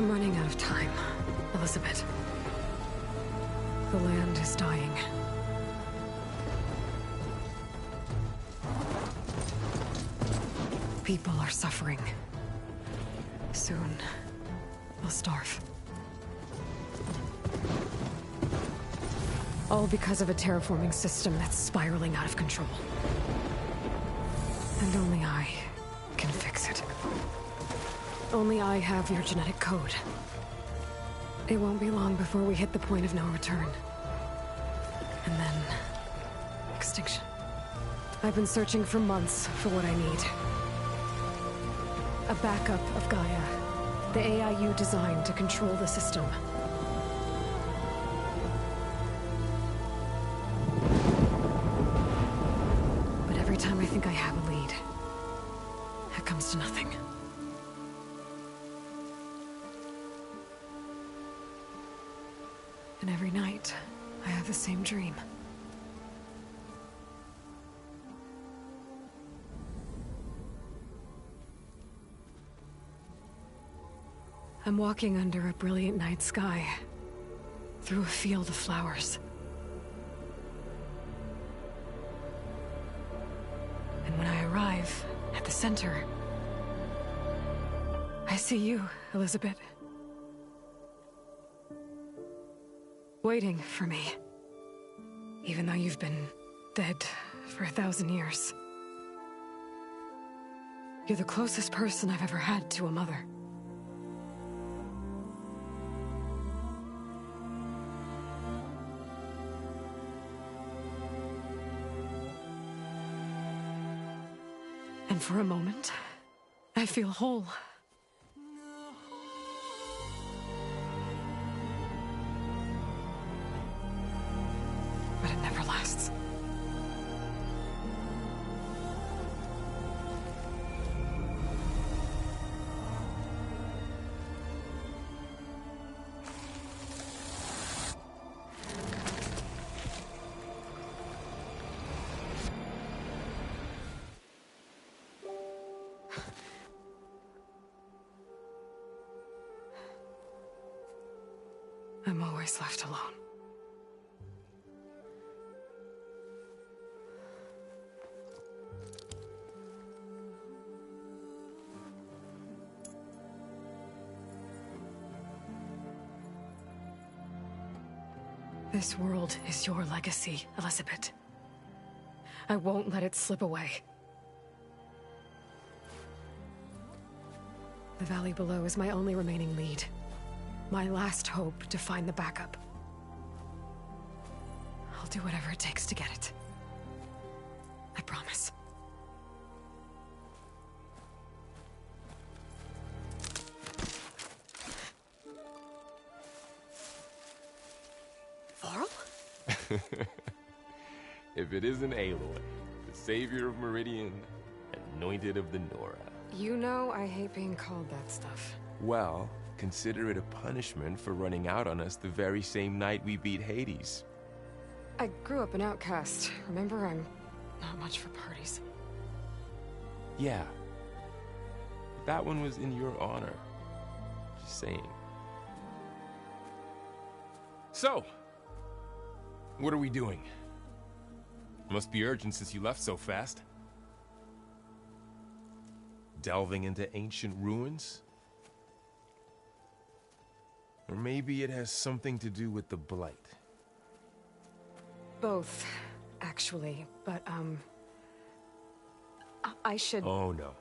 I'm running out of time, Elizabeth. The land is dying. People are suffering. Soon, they'll starve. All because of a terraforming system that's spiraling out of control. And only I can fix it. Only I have your genetic code. It won't be long before we hit the point of no return. And then... extinction. I've been searching for months for what I need. A backup of Gaia. The AI you designed to control the system. But every time I think I have a lead, it comes to nothing. And every night, I have the same dream. I'm walking under a brilliant night sky, through a field of flowers. And when I arrive at the center, I see you, Elizabeth. Waiting for me. Even though you've been dead for 1,000 years. You're the closest person I've ever had to a mother. And for a moment, I feel whole. But it never lasts. I'm always left alone. This world is your legacy, Elizabeth. I won't let it slip away. The valley below is my only remaining lead. My last hope to find the backup. I'll do whatever it takes to get it. I promise. Varl? If it isn't Aloy, the savior of Meridian, anointed of the Nora. You know I hate being called that stuff. Well, consider it a punishment for running out on us the very same night we beat Hades. I grew up an outcast. Remember, I'm not much for parties. Yeah. That one was in your honor. Just saying. So, what are we doing? Must be urgent since you left so fast. Delving into ancient ruins? Or maybe it has something to do with the Blight. Both, actually, but, I should... Oh, no.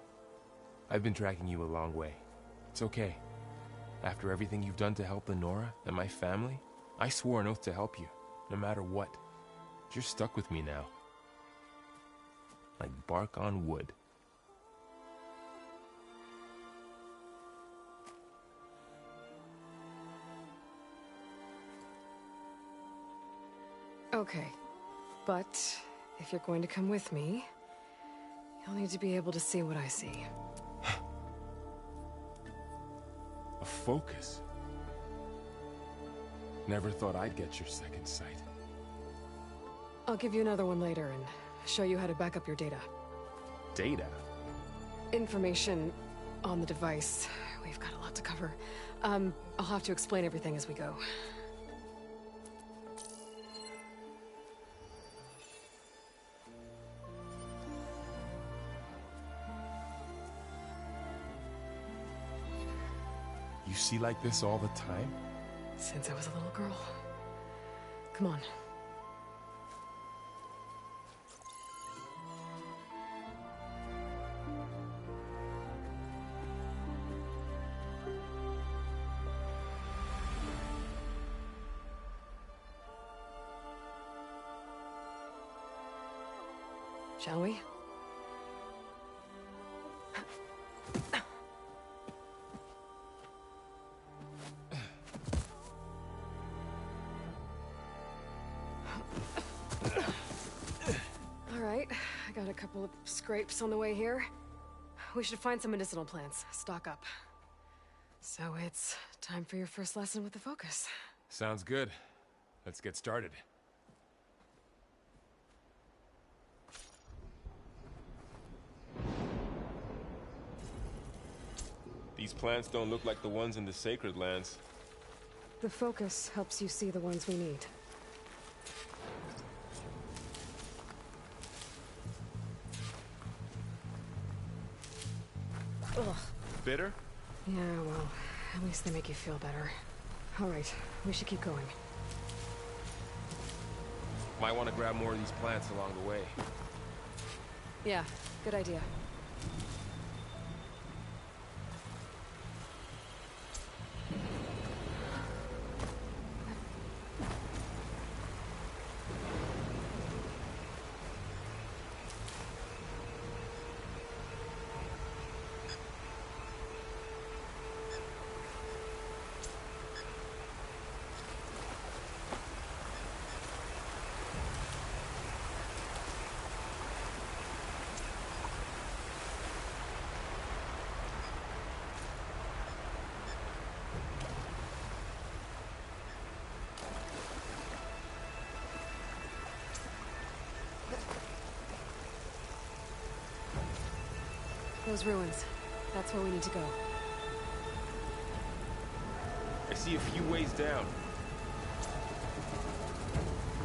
I've been tracking you a long way. It's okay. After everything you've done to help the Nora and my family, I swore an oath to help you, no matter what. You're stuck with me now. Like bark on wood. Okay, but if you're going to come with me, you'll need to be able to see what I see. A focus? Never thought I'd get your second sight. I'll give you another one later and show you how to back up your data. Data? Information on the device. We've got a lot to cover. I'll have to explain everything as we go. You see like this all the time? Since I was a little girl. Come on. Shall we? All right, I got a couple of scrapes on the way here. We should find some medicinal plants, stock up. So it's time for your first lesson with the Focus. Sounds good. Let's get started. These plants don't look like the ones in the Sacred Lands. The Focus helps you see the ones we need. Ugh. Bitter? Yeah, well, at least they make you feel better. All right, we should keep going. Might want to grab more of these plants along the way. Yeah, good idea. Those ruins. That's where we need to go. I see a few ways down.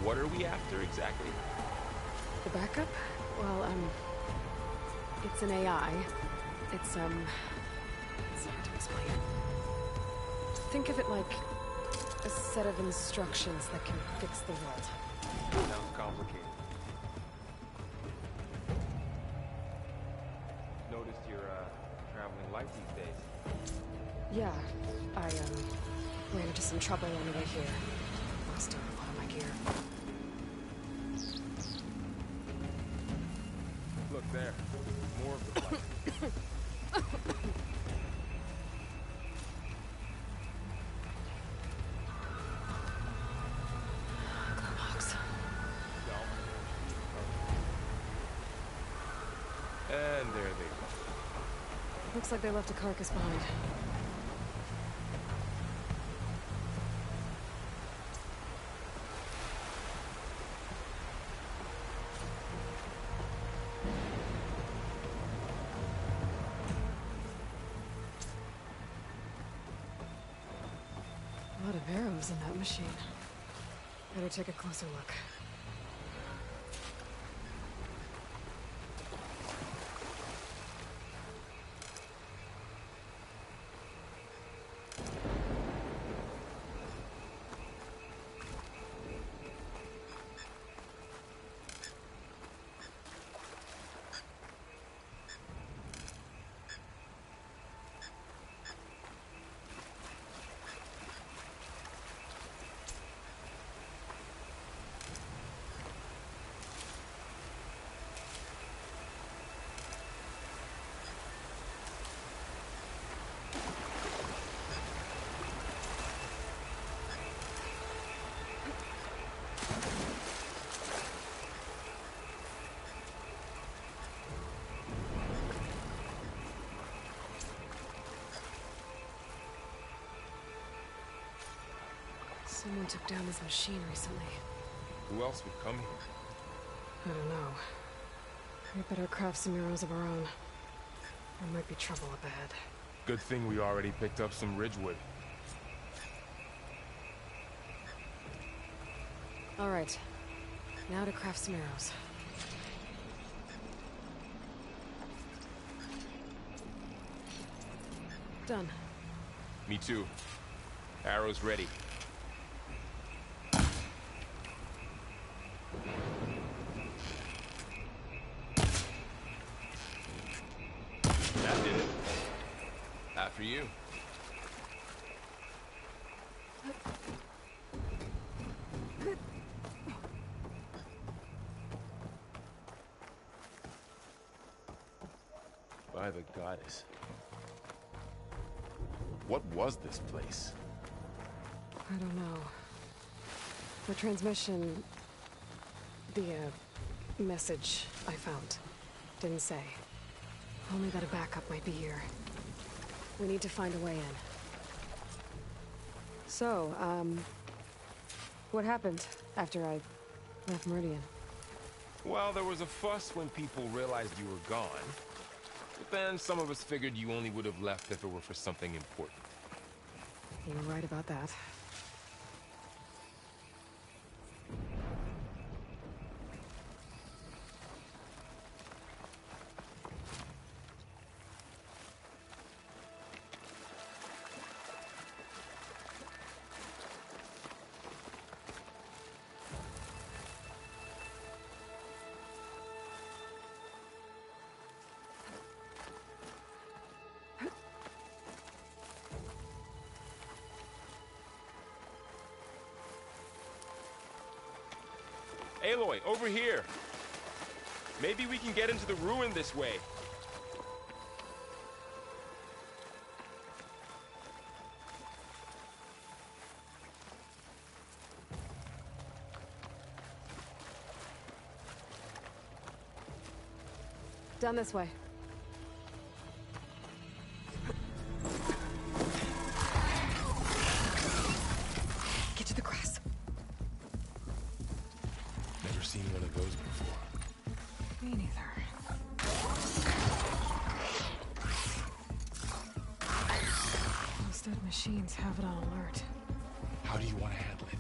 What are we after exactly? The backup? Well, it's an AI. It's hard to explain. Think of it like a set of instructions that can fix the world. Sounds complicated. Noticed you're traveling light these days. Yeah, I ran into some trouble on the way here. Lost a lot of my gear. Look there. More of the light. And there they go. Looks like they left a carcass behind. A lot of arrows in that machine. Better take a closer look. Someone took down this machine recently. Who else would come here? I don't know. We better craft some arrows of our own. There might be trouble up ahead. Good thing we already picked up some ridgewood. Alright. Now to craft some arrows. Done. Me too. Arrows ready. That did it. After you. By the goddess. What was this place? I don't know. The transmission... the, message I found didn't say. Only that a backup might be here. We need to find a way in. So, what happened after I left Meridian? Well, there was a fuss when people realized you were gone. But then some of us figured you only would have left if it were for something important. You were right about that. Aloy, over here! Maybe we can get into the ruin this way. Down this way. Get to the grass. Never seen one of those before. Me neither. Those dead machines have it on alert. How do you want to handle it?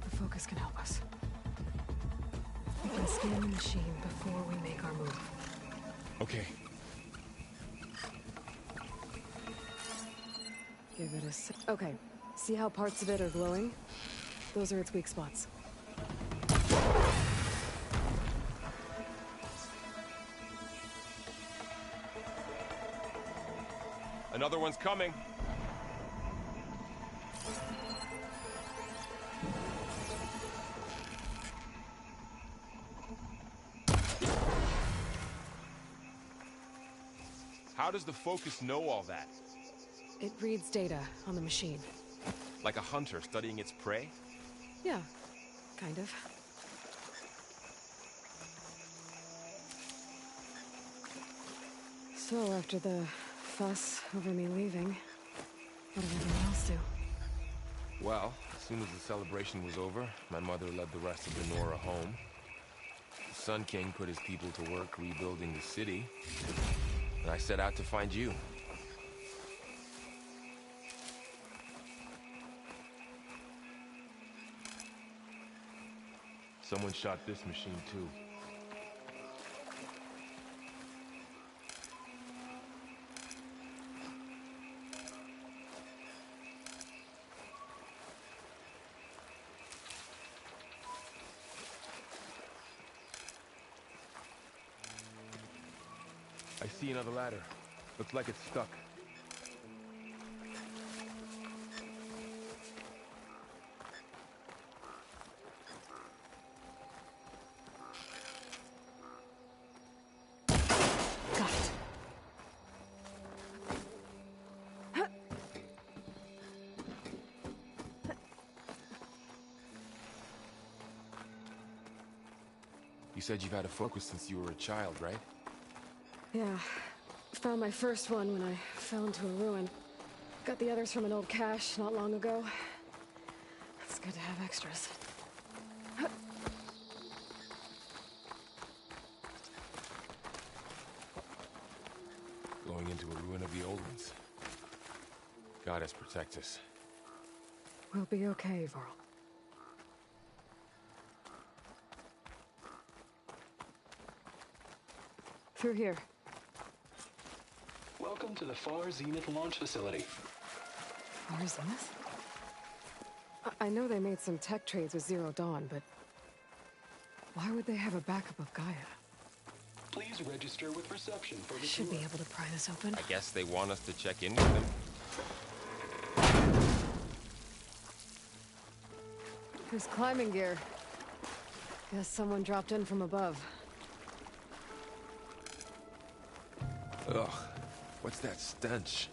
The focus can help us. We can scan the machine before we make our move. Okay. Give it a okay. See how parts of it are glowing? Those are its weak spots. Another one's coming. How does the focus know all that? It reads data on the machine. Like a hunter studying its prey? Yeah, kind of. So after the fuss over me leaving, what did everyone else do? Well, as soon as the celebration was over, my mother led the rest of the Nora home. The Sun King put his people to work rebuilding the city, and I set out to find you. Someone shot this machine too. I see another ladder. Looks like it's stuck. Got it. You said you've had a focus since you were a child, right? Yeah. Found my first one when I fell into a ruin. Got the others from an old cache not long ago. It's good to have extras. Go into a ruin of the old ones. Goddess protect us. We'll be okay, Varl. Through here. Welcome to the Far Zenith launch facility. Far Zenith? I know they made some tech trades with Zero Dawn, but why would they have a backup of Gaia? Please register with reception for the Should tour. be able to pry this open. I guess they want us to check in with them. There's climbing gear. Guess someone dropped in from above. Ugh, what's that stench?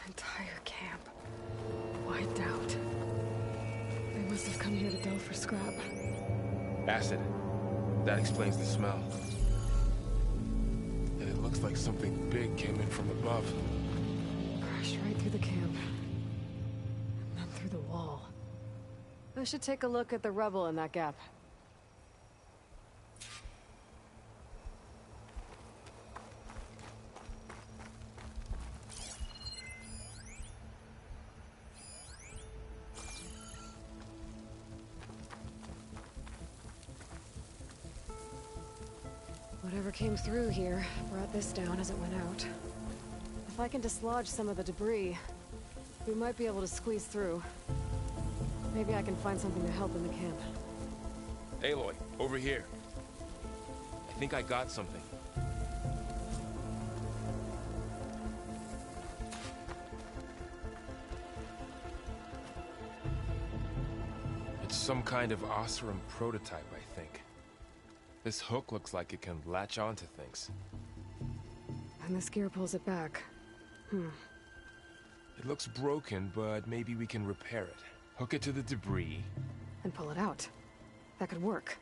Entire camp. Wiped out. They must have come here to delve for scrap. Acid. That explains the smell. And it looks like something big came in from above. Crashed right through the camp. And then through the wall. I should take a look at the rubble in that gap. Whatever came through here brought this down as it went out. If I can dislodge some of the debris, we might be able to squeeze through. Maybe I can find something to help in the camp. Aloy, over here. I think I got something. It's some kind of Osram prototype, I think. This hook looks like it can latch onto things. And this gear pulls it back. It looks broken, but maybe we can repair it. Hook it to the debris. And pull it out. That could work.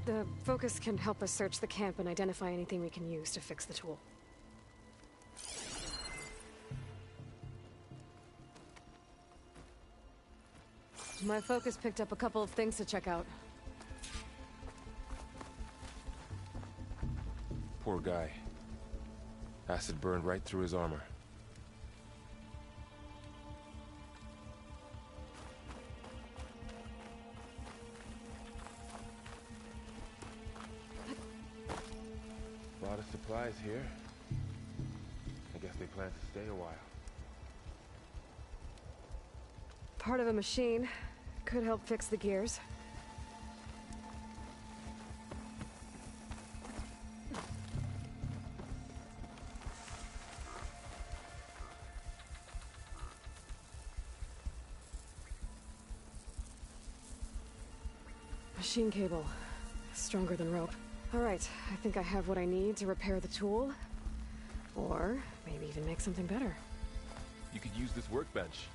The focus can help us search the camp and identify anything we can use to fix the tool. My focus picked up a couple of things to check out. Poor guy. Acid burned right through his armor. A lot of supplies here. I guess they plan to stay a while. Part of a machine. Could help fix the gears. Machine cable. Stronger than rope. Alright, I think I have what I need to repair the tool. Or maybe even make something better. You could use this workbench.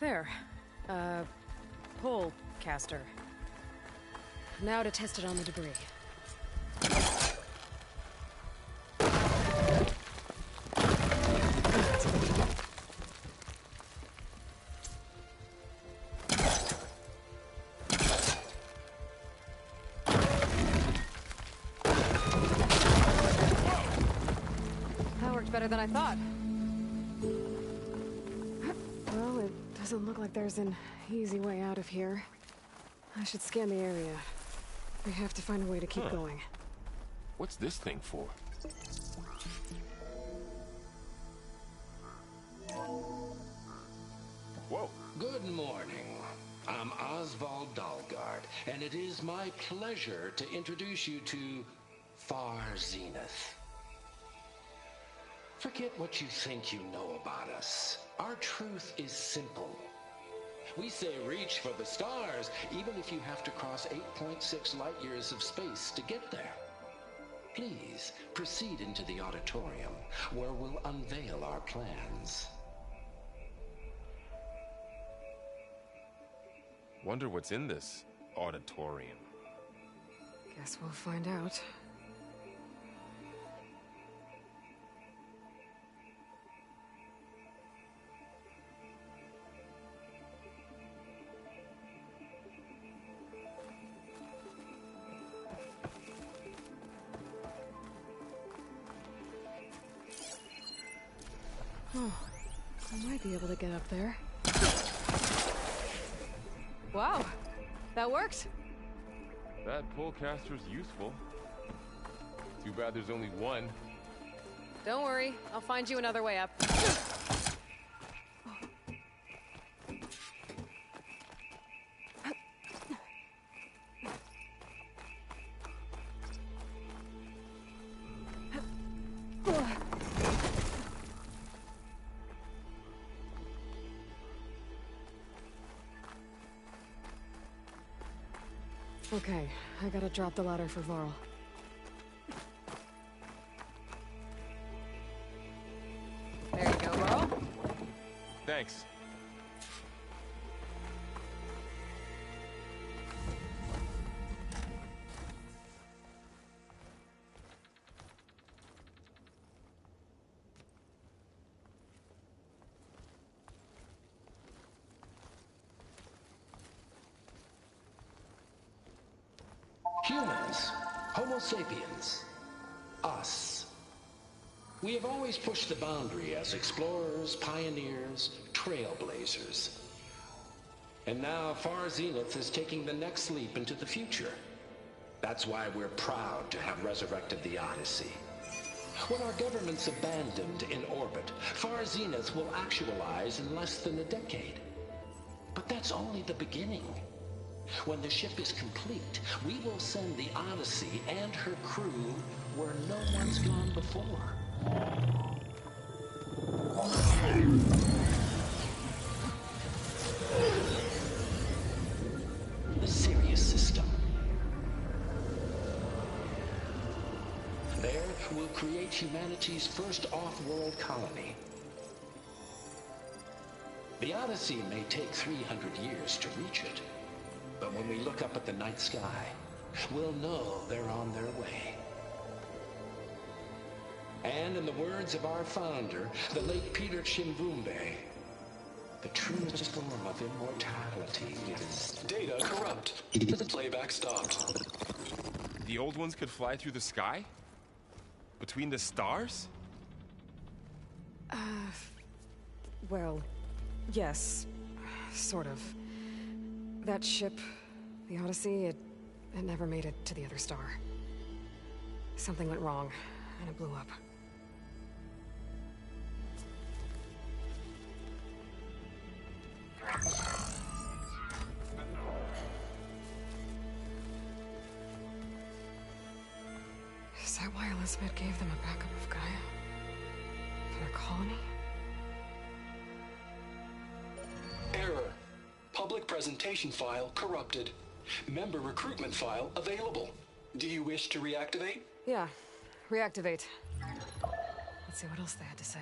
There. Pole caster. Now to test it on the debris. That worked better than I thought. Well, it doesn't look like there's an easy way out of here. I should scan the area. We have to find a way to keep going. What's this thing for? Whoa. Good morning. I'm Oswald Dalgard, and it is my pleasure to introduce you to Far Zenith. Forget what you think you know about us. Our truth is simple. We say reach for the stars, even if you have to cross 8.6 light years of space to get there. Please proceed into the auditorium, where we'll unveil our plans. Wonder what's in this auditorium. Guess we'll find out. Oh, I might be able to get up there. Wow, that worked. That polecaster's useful. Too bad there's only one. Don't worry, I'll find you another way up. Okay, I gotta drop the ladder for Varl. There you go, Varl. Thanks. Humans, Homo sapiens, us. We have always pushed the boundary as explorers, pioneers, trailblazers. And now Far Zenith is taking the next leap into the future. That's why we're proud to have resurrected the Odyssey. When our government's abandoned in orbit, Far Zenith will actualize in less than a decade. But that's only the beginning. When the ship is complete, we will send the Odyssey and her crew where no one's gone before. The Sirius system. There, we'll create humanity's first off-world colony. The Odyssey may take 300 years to reach it. But when we look up at the night sky, we'll know they're on their way. And in the words of our founder, the late Peter Chimbumbe, the truest form of immortality is... Data corrupt. The playback stopped. The old ones could fly through the sky? Between the stars? Well, yes. Sort of. That ship, the Odyssey, it never made it to the other star. Something went wrong, and it blew up. Is that why Elizabeth gave them a backup of Gaia? For their colony? Error. Public presentation file corrupted. Member recruitment file available. Do you wish to reactivate? Yeah, reactivate. Let's see what else they had to say.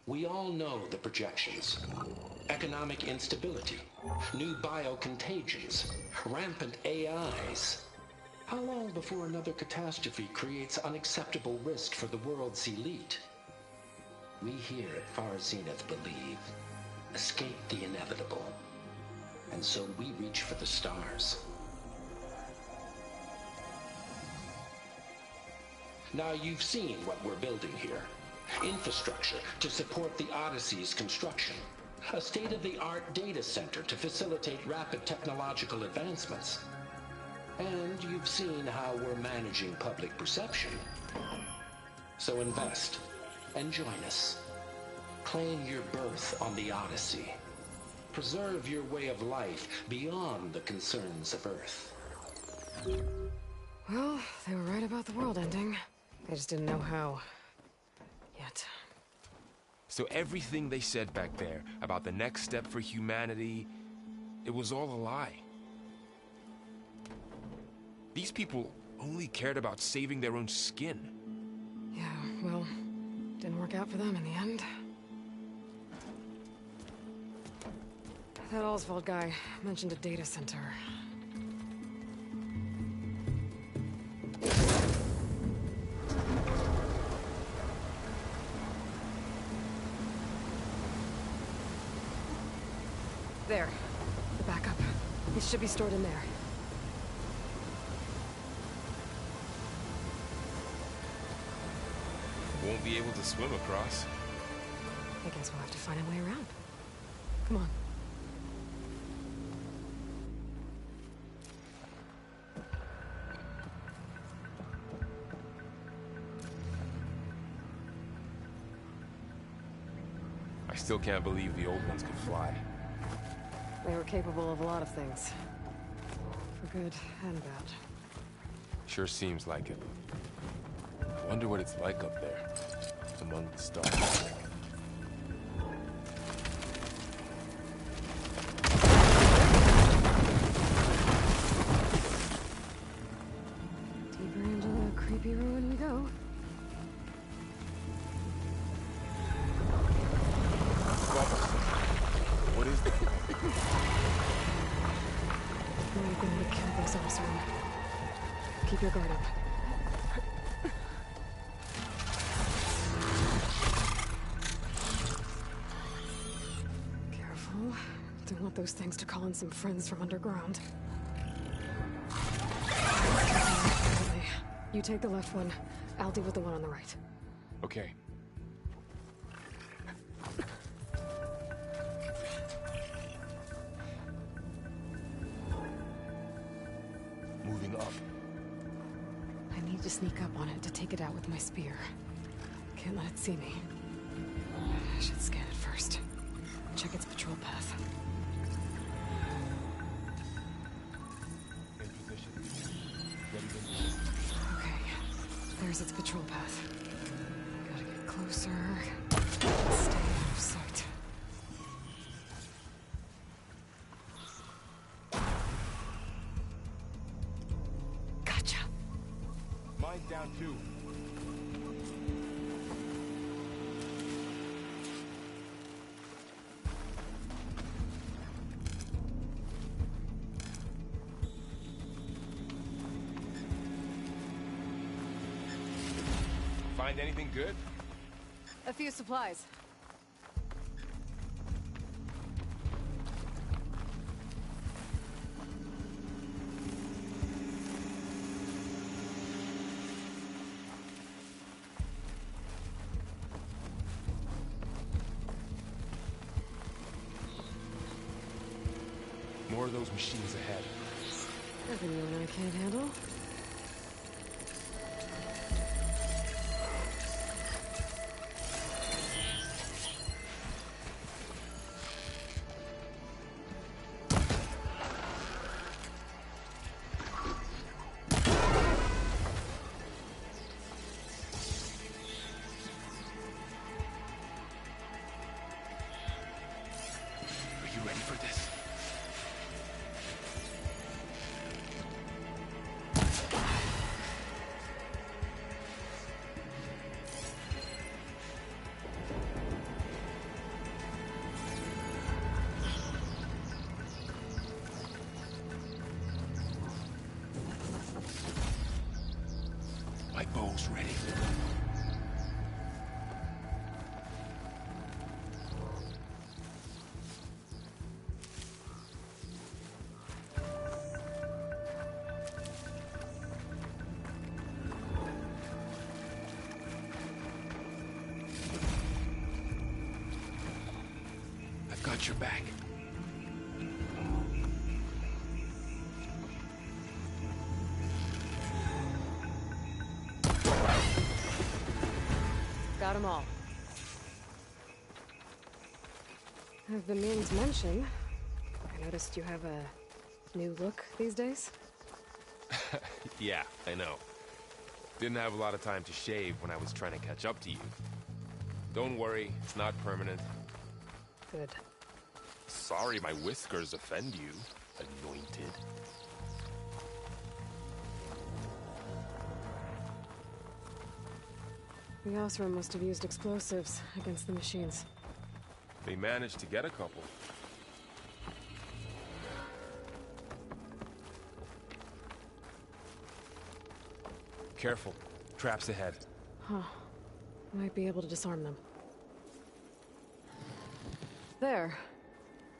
We all know the projections. Economic instability, new biocontagions, rampant AIs. How long before another catastrophe creates unacceptable risk for the world's elite? We here at Far Zenith believe, escape the inevitable. And so we reach for the stars. Now you've seen what we're building here. Infrastructure to support the Odyssey's construction. A state-of-the-art data center to facilitate rapid technological advancements. And you've seen how we're managing public perception. So invest and join us. Claim your berth on the Odyssey. Preserve your way of life beyond the concerns of Earth. Well, they were right about the world ending. They just didn't know how. Yet. So everything they said back there about the next step for humanity, it was all a lie. These people only cared about saving their own skin. Yeah, well, didn't work out for them in the end. That Oswald guy mentioned a data center. There. The backup. It should be stored in there. won't be able to swim across. I guess we'll have to find a way around. Come on. I still can't believe the old ones could fly. They were capable of a lot of things. For good and bad. Sure seems like it. I wonder what it's like up there, among the stars. Deeper into the creepy ruin we go. What is that? We're going to kill those Oseram. Keep your guard up. Careful. Don't want those things to call in some friends from underground. You take the left one. I'll deal with the one on the right. Okay. Moving up. I need to sneak up on it to take it out with my spear. Can't let it see me. I should scan it first. Check its patrol path. In position. Ready to move. Okay. There's its patrol path. Gotta get closer. Stay out of sight. Gotcha. Mine's down too. Find anything good? A few supplies. More of those machines ahead. Nothing you and I can't handle. Are you ready for this? My bow's ready. I've got your back. Got them all. I've been meaning to mention, I noticed you have a new look these days. Yeah, I know. Didn't have a lot of time to shave when I was trying to catch up to you. Don't worry, it's not permanent. Good. Sorry my whiskers offend you, anointed. The Oseram must have used explosives against the machines. They managed to get a couple. Careful. Traps ahead. Huh. Might be able to disarm them. There.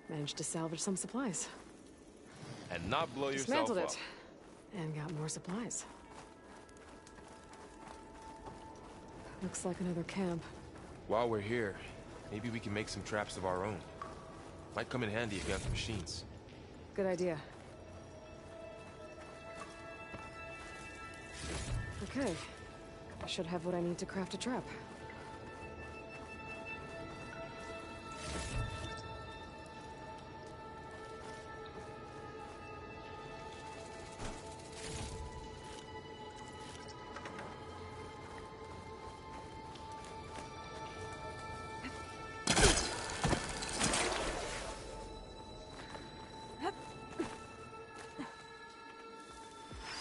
Managed to salvage some supplies. And not blow yourself Dismantled up. it. And got more supplies. Looks like another camp. While we're here, maybe we can make some traps of our own. Might come in handy if you have the machines. Good idea. Okay. I should have what I need to craft a trap.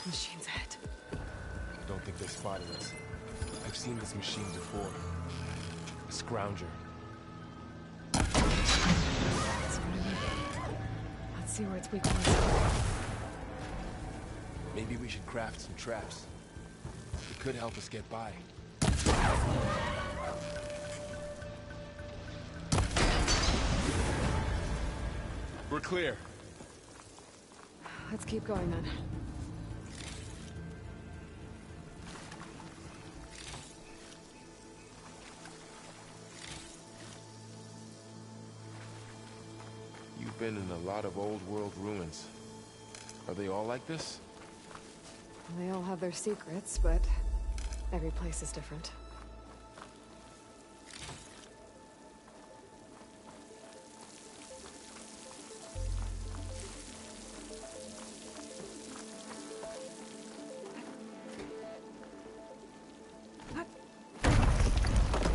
Machine's ahead. I don't think they spotted us. I've seen this machine before. A scrounger. That's what I need. Let's see where its weak points are. Maybe we should craft some traps. It could help us get by. We're clear. Let's keep going then. You've been in a lot of old world ruins. Are they all like this? They all have their secrets, but every place is different.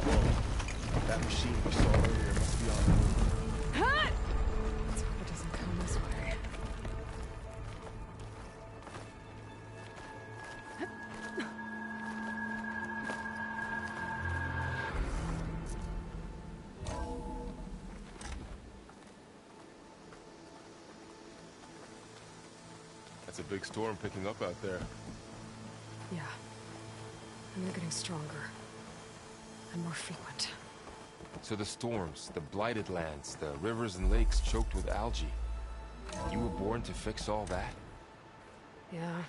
Whoa. That machine we saw earlier must be on. Let's hope it doesn't come this way. That's a big storm picking up out there. Yeah. And they're getting stronger. And more frequent. So the storms, the blighted lands, the rivers and lakes choked with algae. You were born to fix all that? Yeah.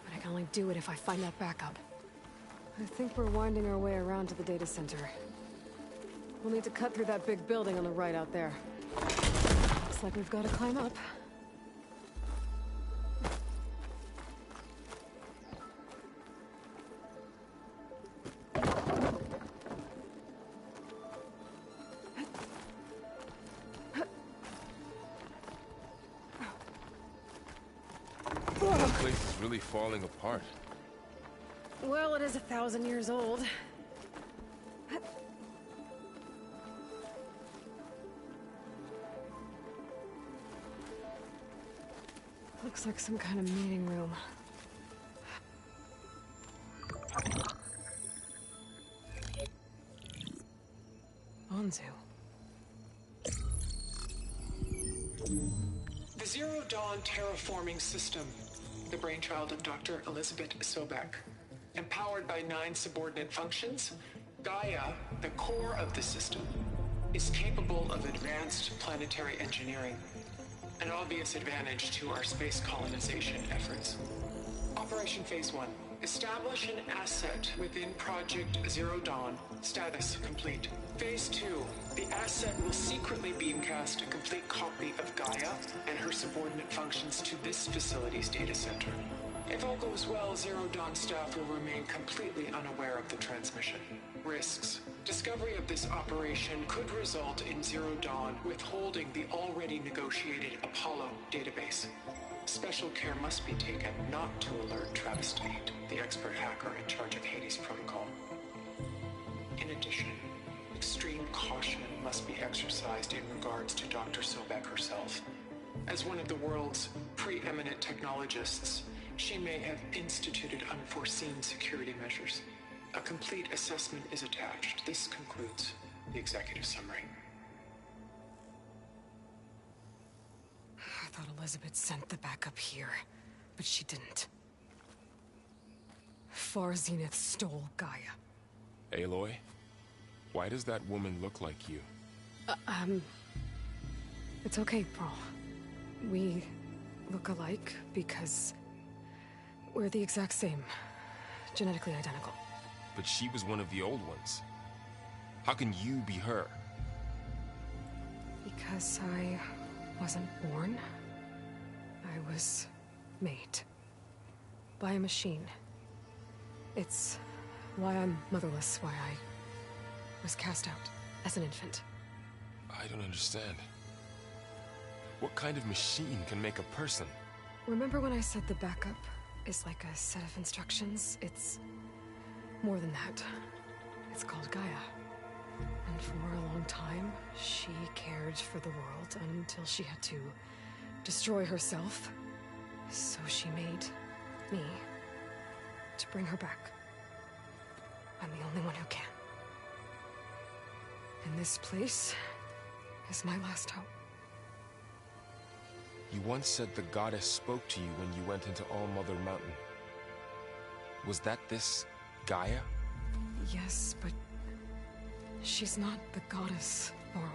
But I can only do it if I find that backup. I think we're winding our way around to the data center. We'll need to cut through that big building on the right out there. Looks like we've got to climb up. This place is really falling apart. Well, it is 1,000 years old. Looks like some kind of meeting room. Onzu. The Zero Dawn terraforming system, the brainchild of Dr. Elizabeth Sobek. Empowered by 9 subordinate functions, Gaia, the core of the system, is capable of advanced planetary engineering, an obvious advantage to our space colonization efforts. Operation Phase 1. Establish an asset within Project Zero Dawn. Status complete. Phase 2. The asset will secretly beamcast a complete copy of Gaia and her subordinate functions to this facility's data center. If all goes well, Zero Dawn staff will remain completely unaware of the transmission. Risks. Discovery of this operation could result in Zero Dawn withholding the already negotiated Apollo database. Special care must be taken not to alert Travis Tate, the expert hacker in charge of Hades Protocol. In addition, extreme caution must be exercised in regards to Dr. Sobek herself. As one of the world's preeminent technologists, she may have instituted unforeseen security measures. A complete assessment is attached. This concludes the executive summary. I thought Elizabeth sent the backup here, but she didn't. Far Zenith stole Gaia. Aloy? Why does that woman look like you? It's okay, Pearl. We look alike because we're the exact same. Genetically identical. but she was one of the old ones. How can you be her? Because I wasn't born. I was made. By a machine. It's why I'm motherless, why I was cast out as an infant. I don't understand. What kind of machine can make a person? Remember when I said the backup is like a set of instructions? It's more than that. It's called Gaia. And for a long time, she cared for the world until she had to destroy herself. So she made me to bring her back. I'm the only one who can. And this place is my last hope. You once said the goddess spoke to you when you went into All-Mother Mountain. Was that this Gaia? Yes, but she's not the goddess, Laurel.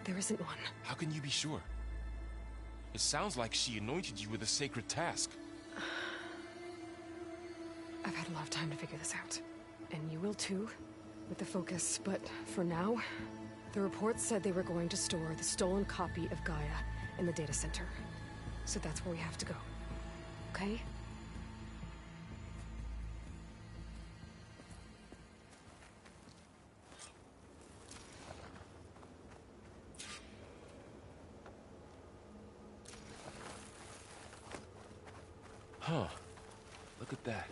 There isn't one. How can you be sure? It sounds like she anointed you with a sacred task. I've had a lot of time to figure this out. And you will too, with the focus. But for now, the reports said they were going to store the stolen copy of Gaia in the data center. So that's where we have to go. Okay? Huh. Look at that.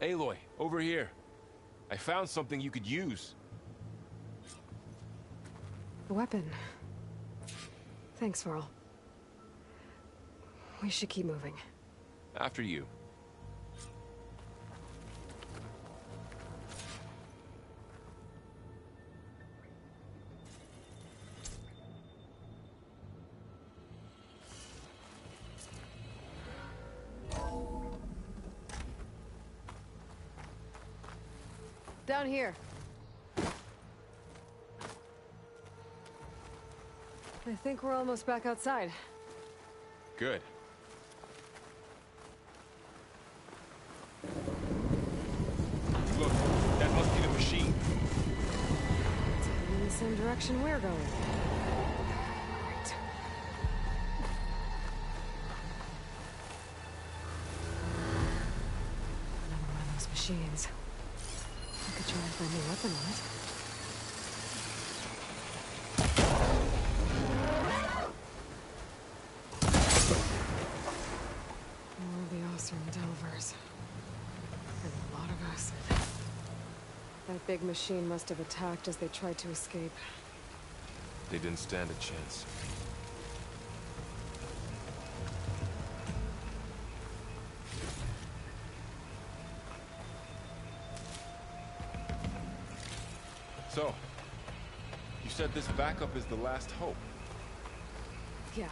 Aloy, over here. I found something you could use. A weapon. Thanks, Varl. We should keep moving. After you. Down here. I think we're almost back outside. Good. Look, that must be the machine. It's heading in the same direction we're going. Right. Another one of those machines. I could try to find a weapon on it. More of the Ossern Delvers. And a lot of acid. That big machine must have attacked as they tried to escape. They didn't stand a chance. So, you said this backup is the last hope. Yeah.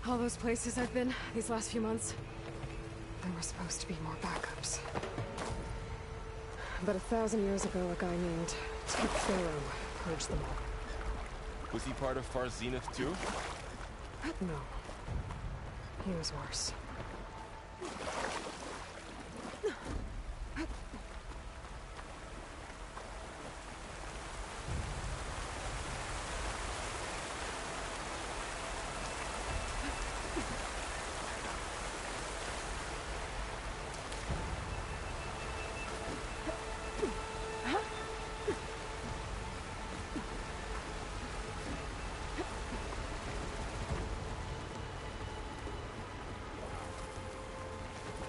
All those places I've been these last few months, there were supposed to be more backups. But 1,000 years ago, a guy named Pharaoh purged them all. Was he part of Far Zenith too? No. He was worse.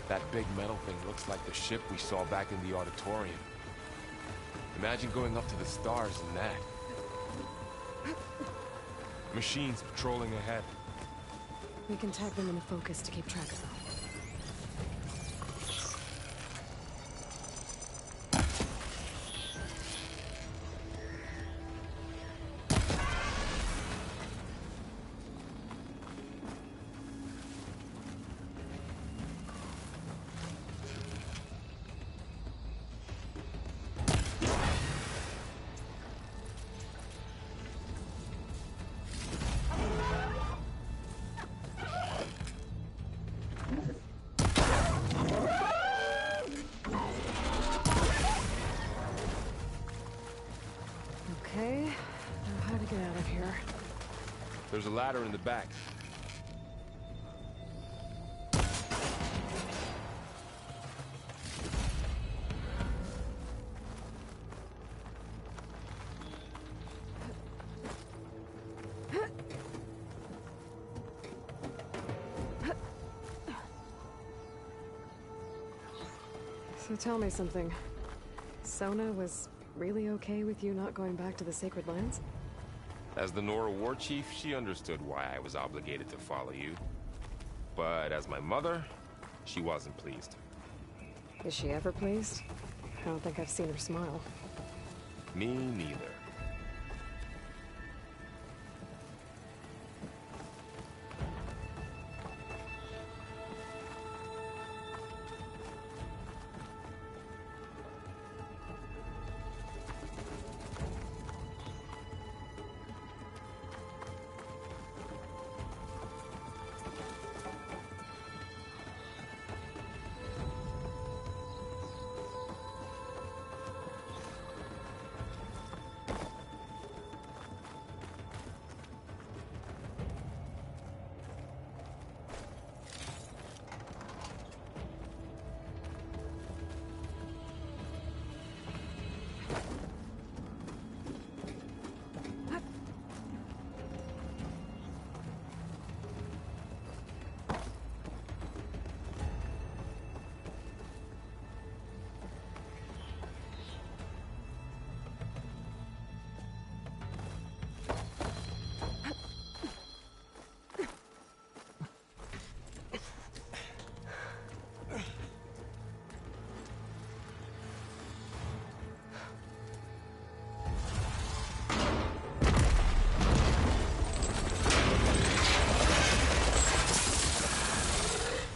That big metal thing looks like the ship we saw back in the auditorium. Imagine going up to the stars in that. Machines patrolling ahead. We can tag them in the focus to keep track of them. There's a ladder in the back. So tell me something. Sona was really okay with you not going back to the Sacred Lands? As the Nora war chief, she understood why I was obligated to follow you. But as my mother, she wasn't pleased. Is she ever pleased? I don't think I've seen her smile. Me neither.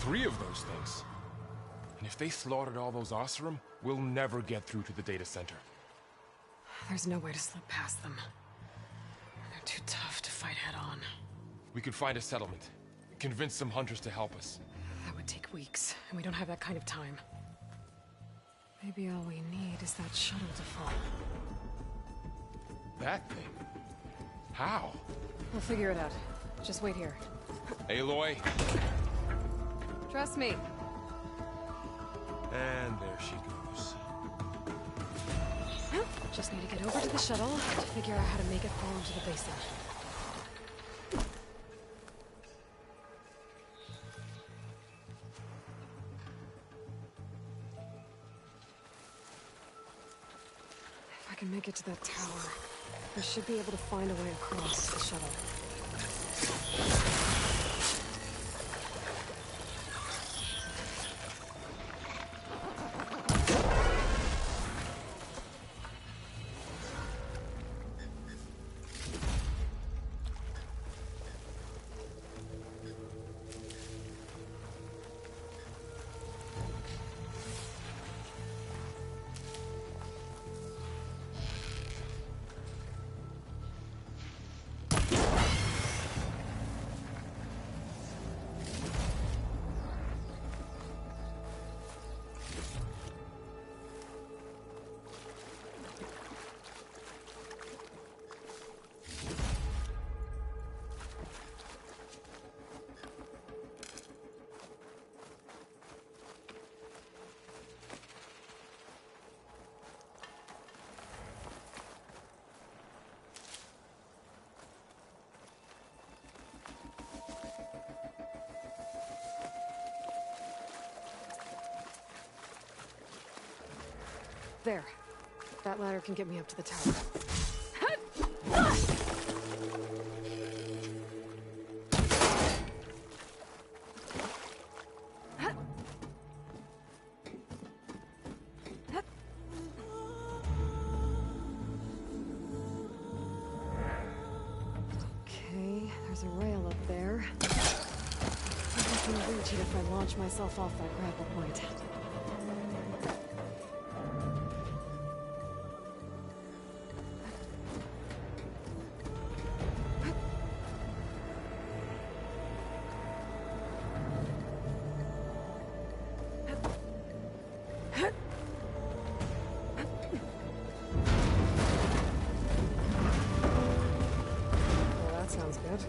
Three of those things. And if they slaughtered all those Oseram, we'll never get through to the data center. There's no way to slip past them. They're too tough to fight head-on. We could find a settlement. Convince some hunters to help us. That would take weeks, and we don't have that kind of time. Maybe all we need is that shuttle to fall. That thing? How? We'll figure it out. Just wait here. Aloy. Trust me. And there she goes. Just need to get over to the shuttle to figure out how to make it fall into the basin. If I can make it to that tower, I should be able to find a way across to the shuttle. There. That ladder can get me up to the tower. Okay, there's a rail up there. I think I can reach it if I launch myself off that grapple point. Well, that sounds good.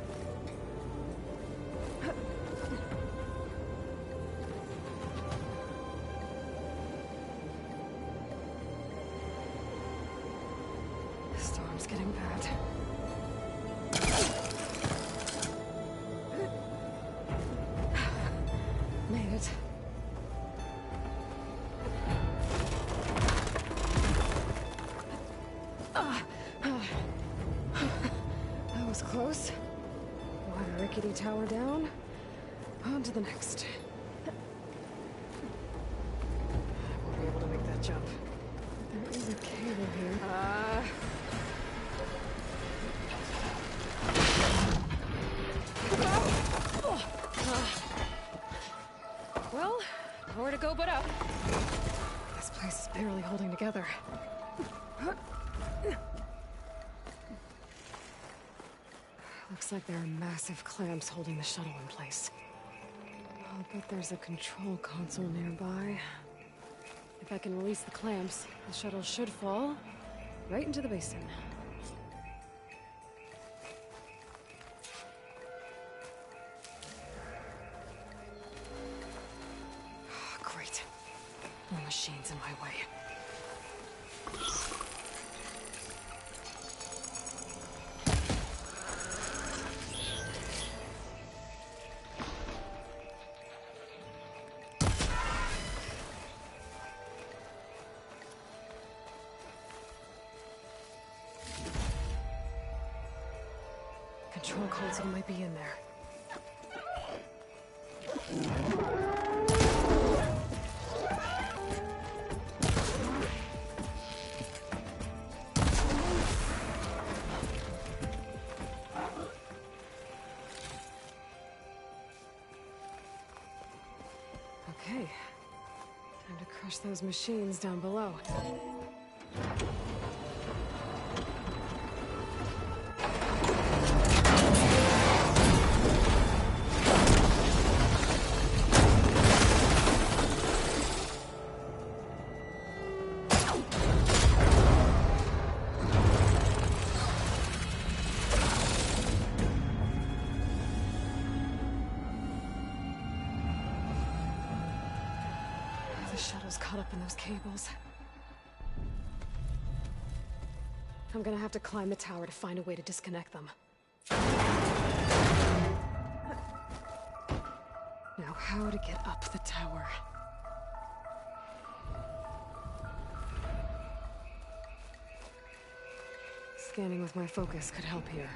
storm's getting bad. Made it. That was close. One rickety tower down. On to the next. I won't be able to make that jump. There is a cable here. Well, nowhere to go but up. This place is barely holding together. Looks like there are massive clamps holding the shuttle in place. I'll bet there's a control console nearby. If I can release the clamps, the shuttle should fall right into the basin. Great. More machines in my way. Control console might be in there. Okay. Time to crush those machines down below. The shuttle's caught up in those cables. I'm gonna have to climb the tower to find a way to disconnect them. Now, how to get up the tower? Scanning with my focus could help here.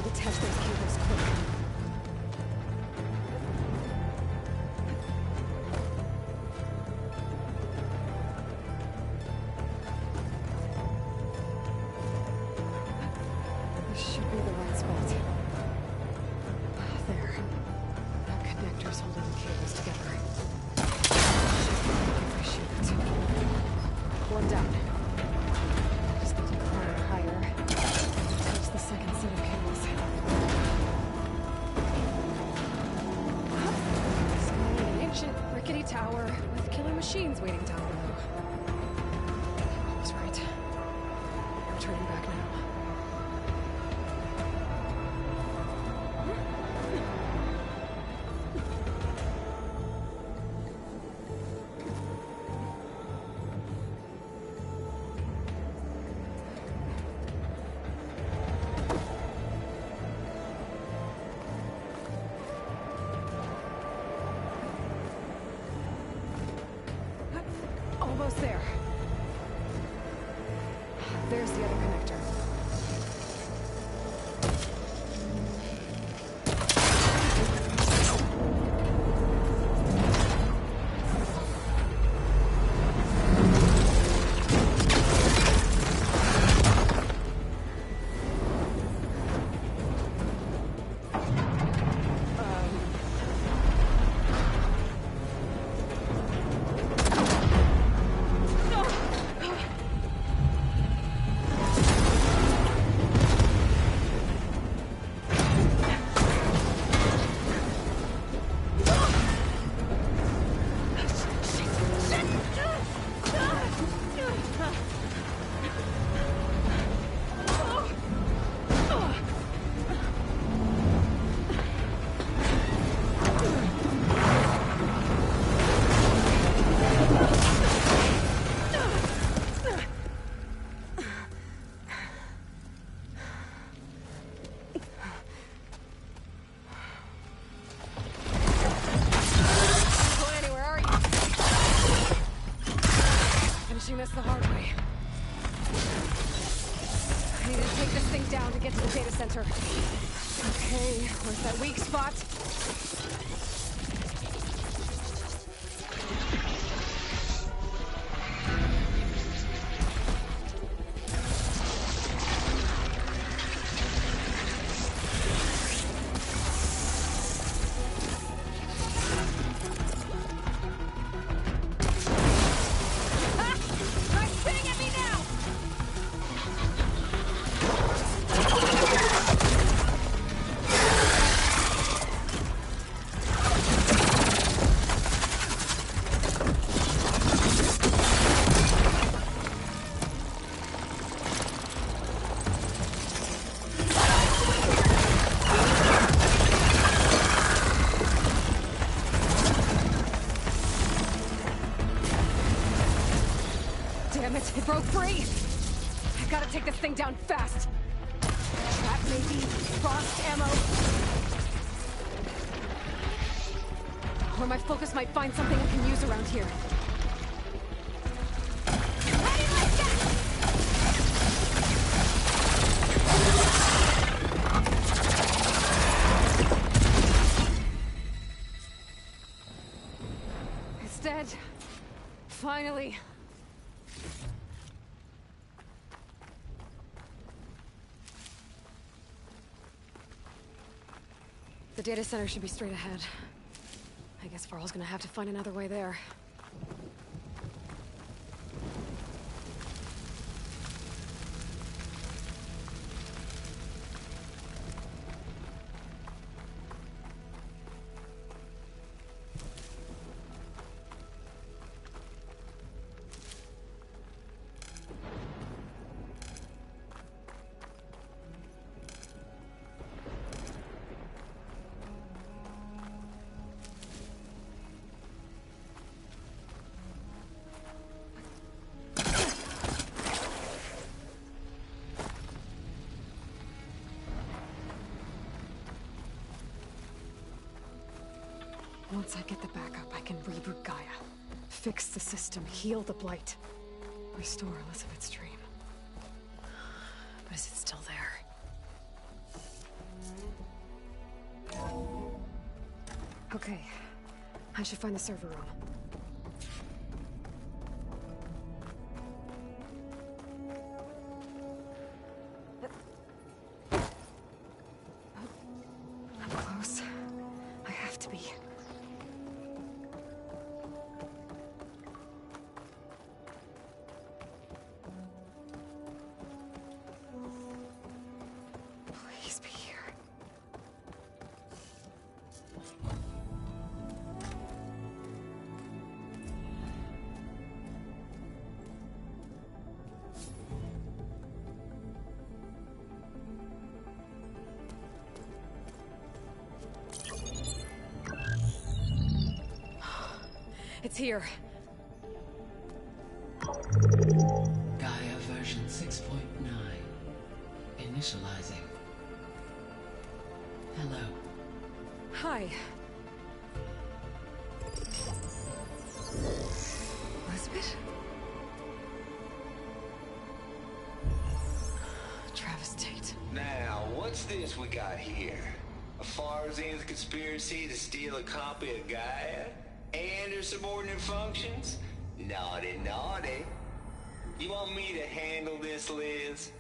Detach those cables quick. This should be the right spot. There. Now connectors holding the cables together. If I shoot it. One down. Just need to climb higher. Touch the second set of cables. Rickety tower with killer machines waiting down below. I was right. I'm turning back now. data center. Okay, where's that weak spot? Damn it, it broke free! I gotta take this thing down fast! Trap maybe? Frost ammo? Or my focus might find something I can use around here. Ready, let's get! It's dead. Finally. The data center should be straight ahead. I guess Varl's gonna have to find another way there. Once I get the backup, I can reboot Gaia. Fix the system, heal the Blight. Restore Elizabeth's dream. But is it still there? Okay. I should find the server room. I'm close. I have to be. Please be here. It's here. Gaia version 6.9. Initializing. Hello. Hi. Elizabeth? Travis Tate. Now, what's this we got here? A Farzian's conspiracy to steal a copy of Gaia? And her subordinate functions? Naughty, naughty. You want me to handle this, Liz?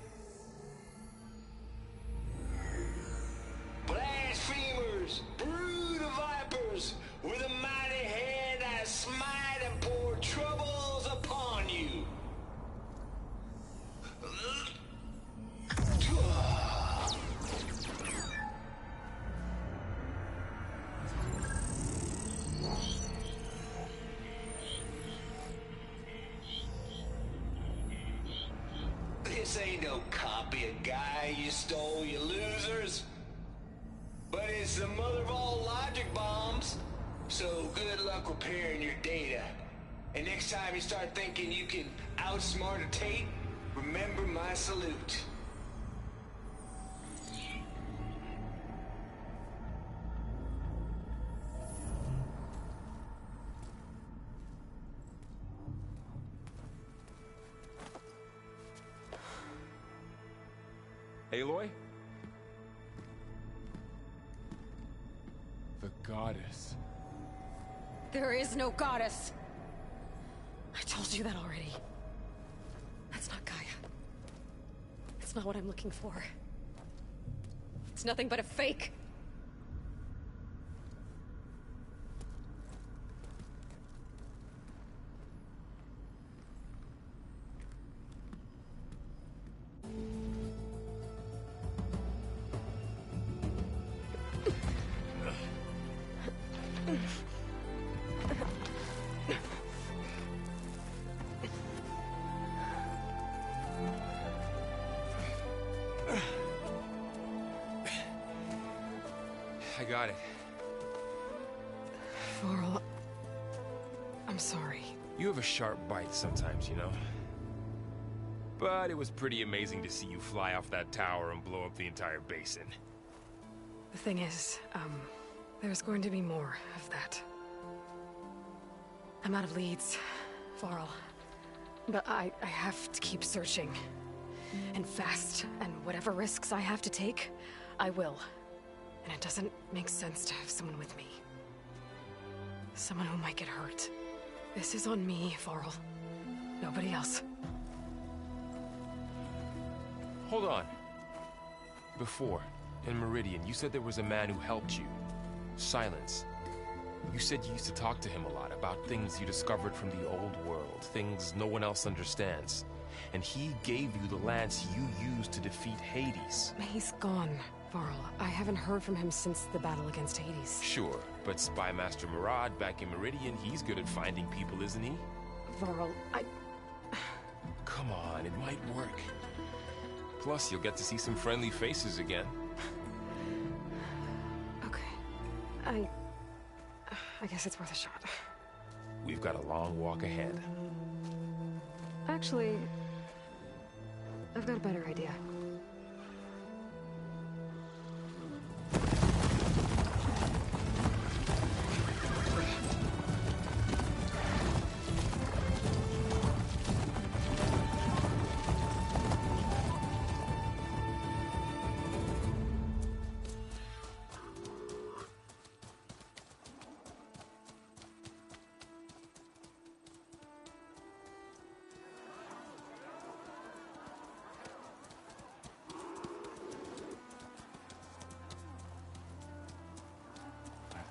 Blasphemers! Brood of vipers! With a mighty hand I smite and pour troubles upon you! This ain't no copy of Gaia you stole, you losers. But it's the mother of all logic bombs. So good luck repairing your data. And next time you start thinking you can outsmart a Tate, remember my salute. Aloy? goddess. There is no goddess! I told you that already. That's not Gaia. It's not what I'm looking for. It's nothing but a fake! I got it. Varl, I'm sorry. You have a sharp bite sometimes, you know? But it was pretty amazing to see you fly off that tower and blow up the entire basin. The thing is, there's going to be more of that. I'm out of leads, Varl. But I have to keep searching. And fast, and whatever risks I have to take, I will. And it doesn't make sense to have someone with me. Someone who might get hurt. This is on me, Varl. Nobody else. Hold on. Before, in Meridian, you said there was a man who helped you. Silence. You said you used to talk to him a lot about things you discovered from the old world, things no one else understands. And he gave you the lance you used to defeat Hades. He's gone, Varl. I haven't heard from him since the battle against Hades. Sure, but Spy Master Murad back in Meridian, he's good at finding people, isn't he? Varl, Come on, it might work. Plus, you'll get to see some friendly faces again. Okay. I guess it's worth a shot. We've got a long walk ahead. Actually, I've got a better idea.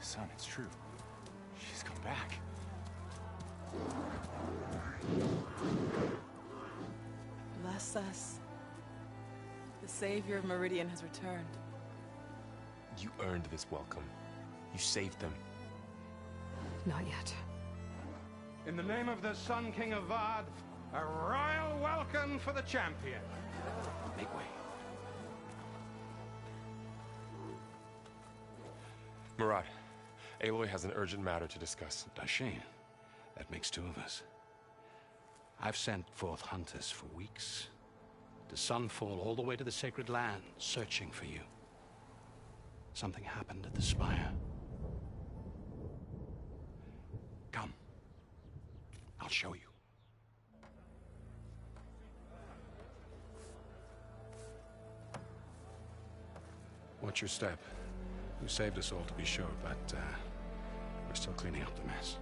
Son, it's true. She's come back. Bless us. The savior of Meridian has returned. You earned this welcome. You saved them. Not yet. In the name of the Sun King of Vard, a royal welcome for the champion. Make way. Murad, Aloy has an urgent matter to discuss. Does she? That makes two of us. I've sent forth hunters for weeks. To Sunfall all the way to the Sacred Land, searching for you. Something happened at the Spire. Come. I'll show you. Watch your step. You saved us all, to be sure, but we're still cleaning up the mess.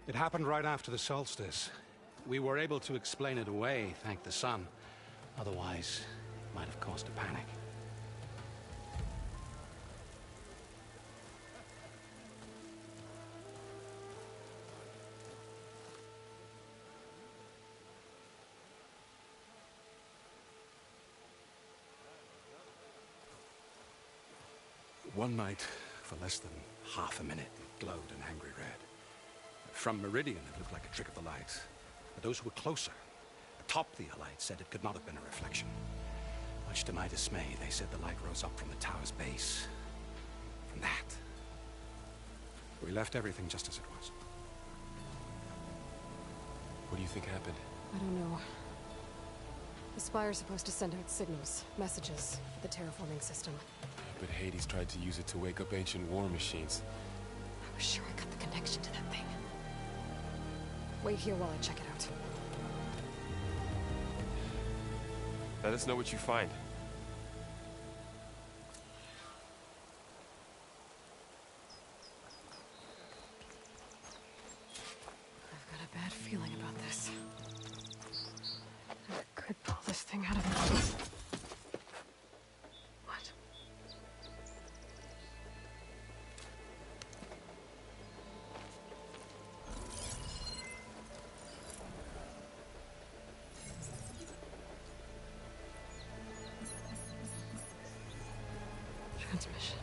It happened right after the solstice. We were able to explain it away, thank the sun. Otherwise, it might have caused a panic. One night, for less than half a minute, it glowed an angry red. From Meridian, it looked like a trick of the light. But those who were closer, atop the Allied, said it could not have been a reflection. Much to my dismay, they said the light rose up from the tower's base. From that. We left everything just as it was. What do you think happened? I don't know. The Spire's supposed to send out signals, messages, for the terraforming system. But Hades tried to use it to wake up ancient war machines. I was sure I got the connection to that thing. Wait here while I check it out. Let us know what you find. I've got a bad feeling about this. I could pull this thing out of my... What? Transmission.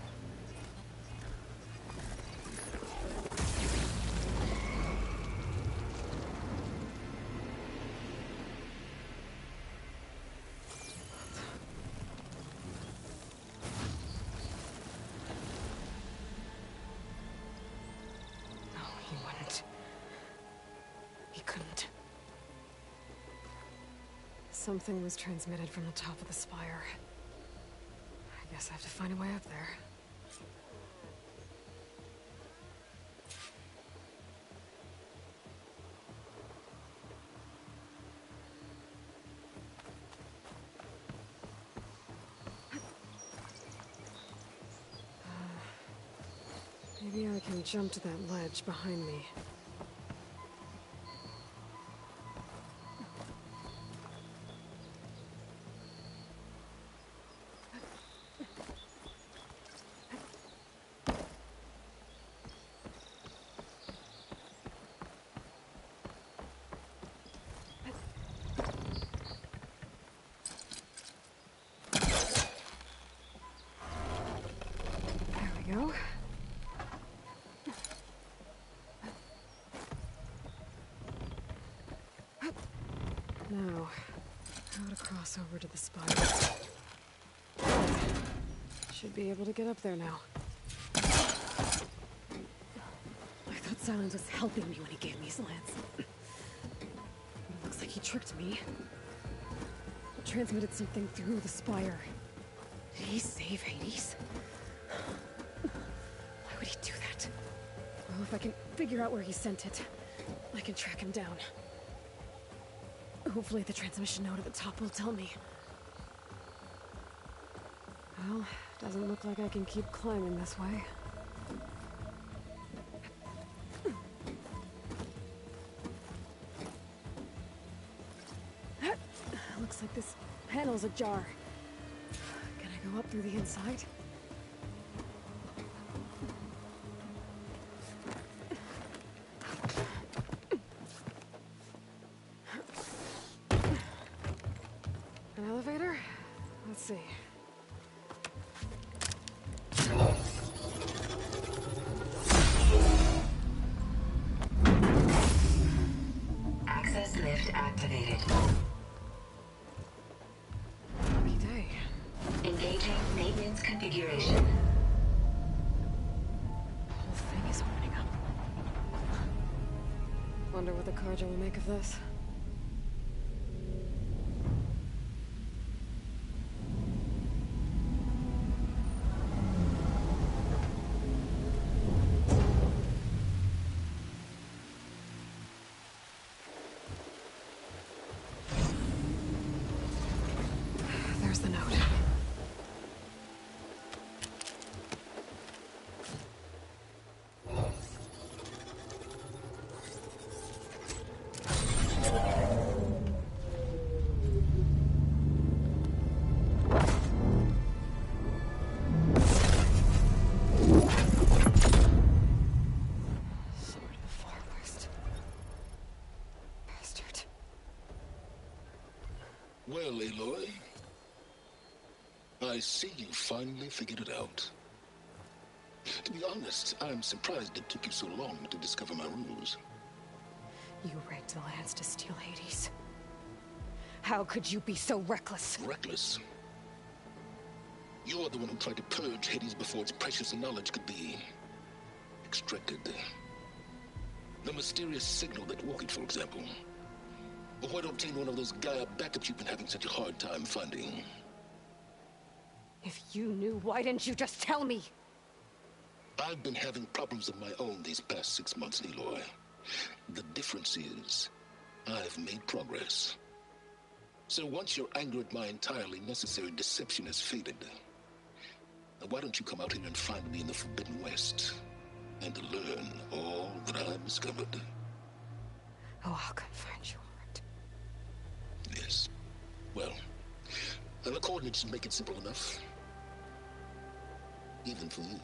No, he wouldn't. He couldn't. Something was transmitted from the top of the spire. I guess I have to find a way up there. Maybe I can jump to that ledge behind me. There we go. Now, how to cross over to the spire. Should be able to get up there now. I thought Silence was helping me when he gave me his lance. But it looks like he tricked me. Transmitted something through the spire. Did he save Hades? Why would he do that? Well, if I can figure out where he sent it, I can track him down. Hopefully the transmission node at the top will tell me. Well, doesn't look like I can keep climbing this way. Looks like this panel's ajar. Can I go up through the inside? An elevator? Let's see. Access lift activated. Lucky day. Engaging maintenance configuration. The whole thing is opening up. Wonder what the Carja will make of this. There's the note. Sword of the Far West. Bastard. Well, Aloy, I see you finally figured it out. To be honest, I'm surprised it took you so long to discover my rules. You rigged the lance to steal Hades. How could you be so reckless? Reckless? You're the one who tried to purge Hades before its precious knowledge could be extracted. The mysterious signal that woke it, for example. Or why to obtain one of those Gaia backups you've been having such a hard time finding. If you knew, why didn't you just tell me? I've been having problems of my own these past 6 months, Aloy. The difference is, I've made progress. So once your anger at my entirely necessary deception has faded, now why don't you come out here and find me in the Forbidden West and learn all that I've discovered? Oh, I'll come find you, all right. Yes. Well, the coordinates make it simple enough. Even for you.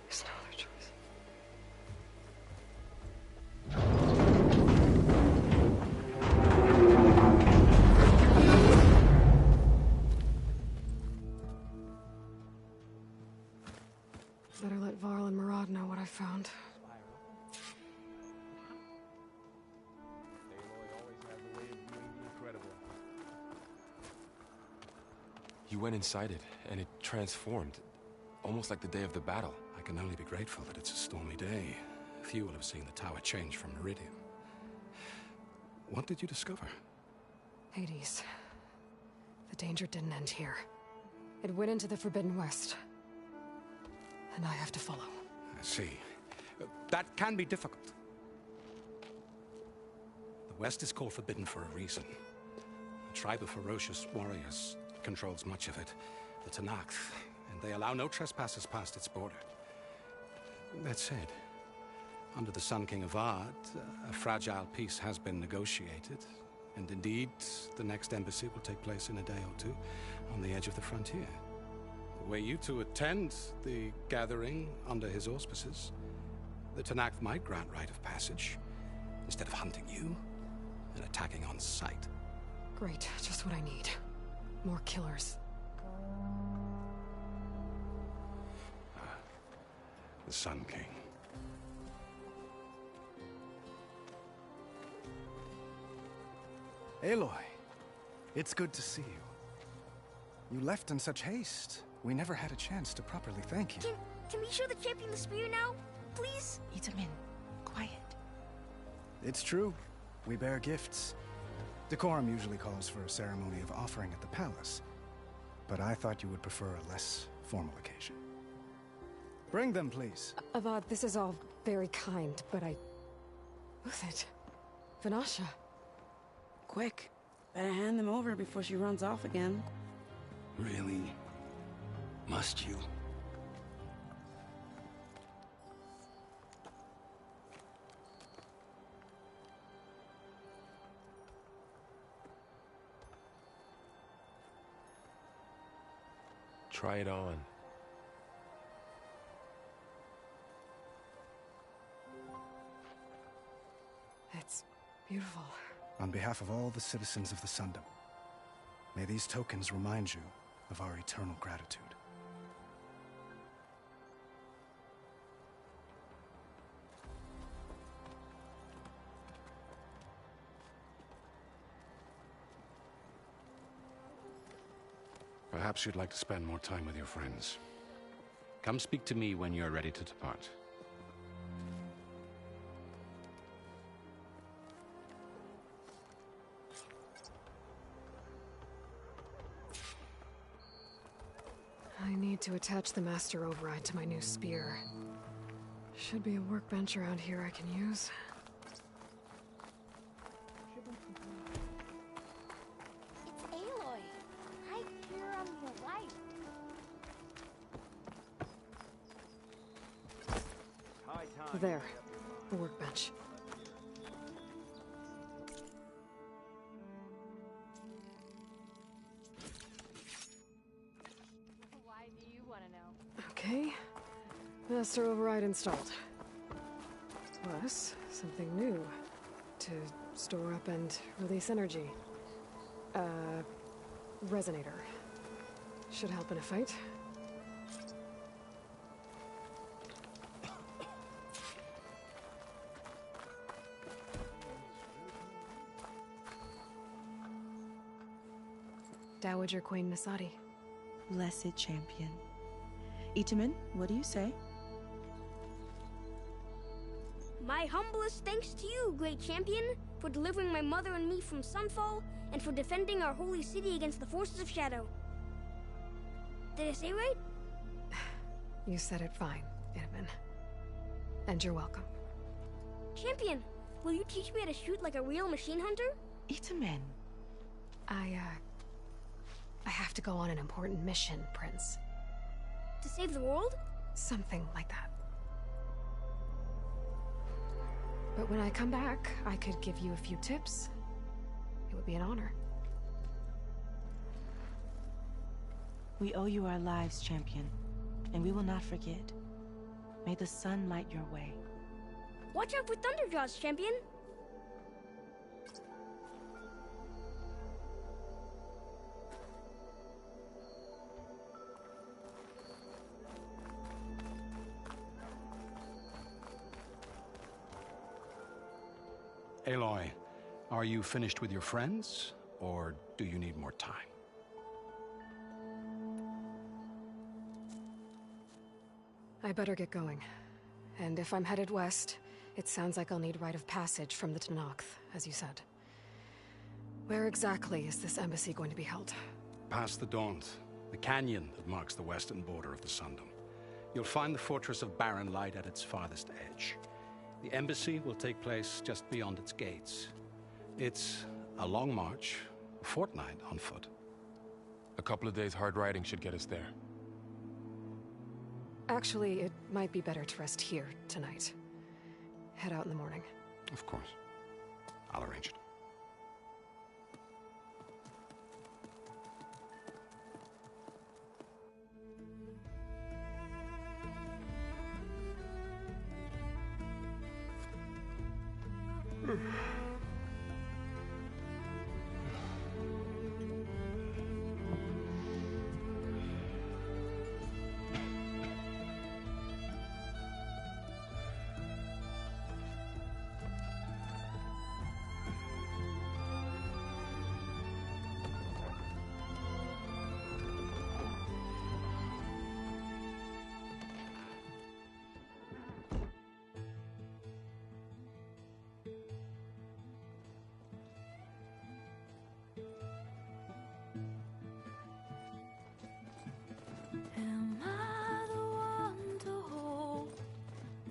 There's no other choice. Better let Varl and Murad know what I found. Aloy always has a way of doing the incredible. You went inside it, and it transformed. Almost like the day of the battle. I can only be grateful that it's a stormy day. Few will have seen the tower change from Meridian. What did you discover? Hades. The danger didn't end here. It went into the Forbidden West. And I have to follow. I see. That can be difficult. The West is called Forbidden for a reason. A tribe of ferocious warriors controls much of it. The Tenakth, and they allow no trespassers past its border. That said, under the Sun King of Ard, a fragile peace has been negotiated, and indeed, the next embassy will take place in a day or two on the edge of the frontier. Were you to attend the gathering under his auspices, the Tenakth might grant right of passage, instead of hunting you and attacking on sight. Great, just what I need. More killers. The Sun King. Aloy, it's good to see you. You left in such haste. We never had a chance to properly thank you. Can we show the champion the spear now? Please? Itamin, quiet. It's true. We bear gifts. Decorum usually calls for a ceremony of offering at the palace. But I thought you would prefer a less formal occasion. Bring them, please. Avad, this is all very kind, but I... Who's it? Vanasha. Quick. Better hand them over before she runs off again. Really? Must you? Try it on. It's beautiful. On behalf of all the citizens of the Sundom, may these tokens remind you of our eternal gratitude. Perhaps you'd like to spend more time with your friends. Come speak to me when you're ready to depart. I need to attach the Master Override to my new spear. Should be a workbench around here I can use. It's Aloy. Right here on your right. There. The workbench. Why do you want to know? Okay. Master Override installed. Plus, something new. To store up and release energy. Resonator. Should help in a fight. Dowager Queen Nasadi. Blessed champion. Itamen, what do you say? My humblest thanks to you, great champion, for delivering my mother and me from Sunfall, and for defending our holy city against the forces of Shadow. Did I say right? You said it fine, Itamen. And you're welcome. Champion, will you teach me how to shoot like a real machine hunter? Itamen. I have to go on an important mission, Prince. To save the world? Something like that. But when I come back, I could give you a few tips. It would be an honor. We owe you our lives, champion, and we will not forget. May the sun light your way. Watch out for Thunderjaws, champion! Aloy, are you finished with your friends, or do you need more time? I better get going. And if I'm headed west, it sounds like I'll need rite of passage from the Tenakth, as you said. Where exactly is this embassy going to be held? Past the Daunt, the canyon that marks the western border of the Sundom. You'll find the fortress of Barren Light at its farthest edge. The embassy will take place just beyond its gates. It's a long march, a fortnight on foot. A couple of days hard riding should get us there. Actually, it might be better to rest here tonight. Head out in the morning. Of course. I'll arrange it. Am I the one to hold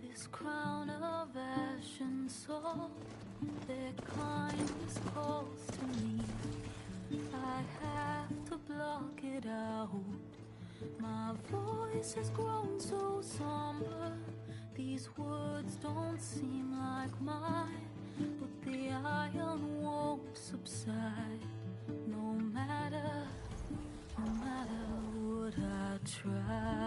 this crown of ash and salt? Their kindness calls to me. I have to block it out. My voice has grown so somber. These words don't seem like mine, but the iron won't subside. No matter what I try.